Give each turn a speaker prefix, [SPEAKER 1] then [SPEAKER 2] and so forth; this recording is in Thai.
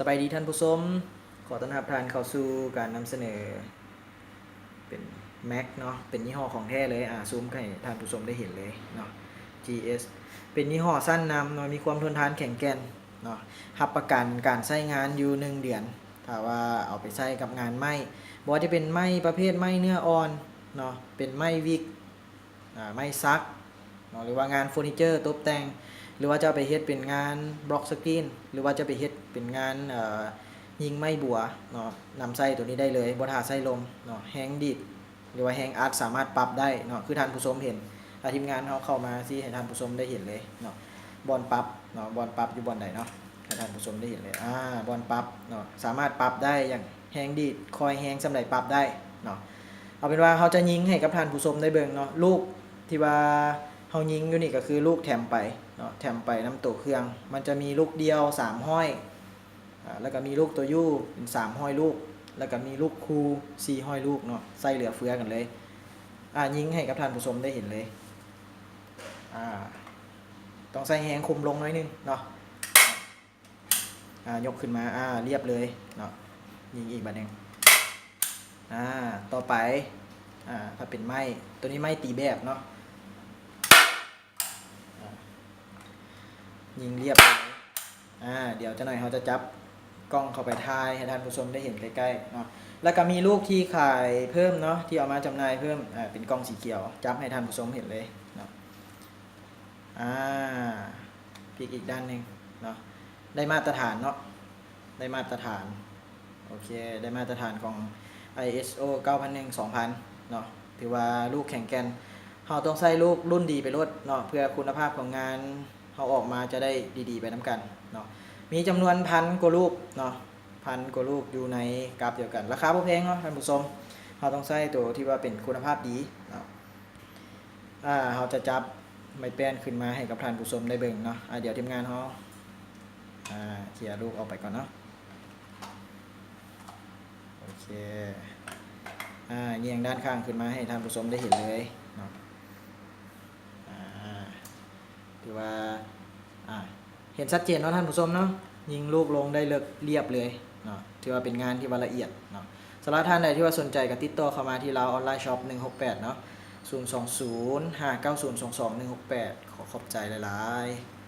[SPEAKER 1] สบายดีท่านผู้ชมขอต้อนรับท่านเข้าสู่การนำเสนอเป็น Mac เนาะเป็นยี่ห้อของแท้เลยซูมให้ท่านผู้ชมได้เห็นเลยเนาะ GS เป็นยี่ห้อสั้นนำเนาะมีความทนทานแข็งแกร่งเนาะรับประกันการใช้งานอยู่1 เดือนถ้าว่าเอาไปใช้กับงานไม้บ่ว่าจะเป็นไม้ประเภทไม้เนื้ออ่อนเนาะเป็นไม้วิกไม้ซักเนาะหรือว่างานเฟอร์นิเจอร์ตกแต่งหรือว่าจะไปเฮ็ดเป็นงานบล็อกสกรีนหรือว่าจะไปเฮ็ดเป็นงานยิงไม้บัวเนาะนำไส้ตัวนี้ได้เลยบ่ท่าไส้ลมเนาะแฮงดีดหรือว่าแฮงอาร์ตสามารถปรับได้เนาะคือท่านผู้ชมเห็นทีมงานเขาเข้ามาสิให้ท่านผู้ชมได้เห็นเลยเนาะบอลปรับเนาะบอลปรับอยู่บอลไหนเนาะให้ท่านผู้ชมได้เห็นเลยบอลปรับเนาะสามารถปรับได้อย่างแฮงดีดคอยแฮงสำหรับปรับได้เนาะเอาเป็นว่าเขาจะยิงให้กับท่านผู้ชมได้เบิ่งเนาะลูกที่ว่าเขายิงอยู่นี่ก็คือลูกแถมไปเนาะแถมไปน้ำตัวเครื่องมันจะมีลูกเดียว3ห้อยแล้วก็มีลูกตัวยู่เป็น3ห้อยลูกแล้วก็มีลูกคู4ห้อยลูกเนาะใส่เหลือเฟือกันเลยยิงให้กับท่านผู้ชมได้เห็นเลยต้องใส่แฮงคุมลงหน่อยนึงเนาะยกขึ้นมาเรียบเลยเนาะยิงอีกบัดนึงต่อไปถ้าเป็นไม้ตัวนี้ไม้ตีแบบเนาะยิงเรียบเลยเดี๋ยวจะหน่อยเขาจะจับกล้องเข้าไปถ่ายให้ท่านผู้ชมได้เห็นใกล้ๆเนาะแล้วก็มีลูกที่ขายเพิ่มเนาะที่เอามาจำหน่ายเพิ่มเป็นกล้องสีเขียวจับให้ท่านผู้ชมเห็นเลยเนาะพลิกอีกด้านหนึ่งเนาะได้มาตรฐานเนาะได้มาตรฐานโอเคได้มาตรฐานของ ISO 9001:2000เนาะถือว่าลูกแข็งแกร่งเราต้องใส่ลูกรุ่นดีไปรดเนาะเพื่อคุณภาพของงานเขาออกมาจะได้ดีๆไปน้ำกันเนาะมีจำนวน1,000 กว่าลูกเนาะ1,000 กว่าลูกอยู่ในกราฟเดียวกันราคาบ่แพงเนาะท่านผู้ชมเราต้องใส่ตัวที่ว่าเป็นคุณภาพดีเนาะเราจะจับไม้แป้นขึ้นมาให้กับท่านผู้ชมได้เบิ่งเนาะเดี๋ยวทีมงานเขาเคลียร์ลูกออกไปก่อนเนาะโอเคเงียงด้านข้างขึ้นมาให้ท่านผู้ชมได้เห็นเลยเนาะถือว่าเห็นชัดเจนเนาะท่านผู้ชมเนาะยิงลูกลงได้เรียบเลยเนาะถือว่าเป็นงานที่ว่าละเอียดเนาะสำหรับท่านใดที่ว่าสนใจก็ติดต่อเข้ามาที่เราออนไลน์ช็อป168เนาะ020 590 22 168ขอขอบใจหลายๆ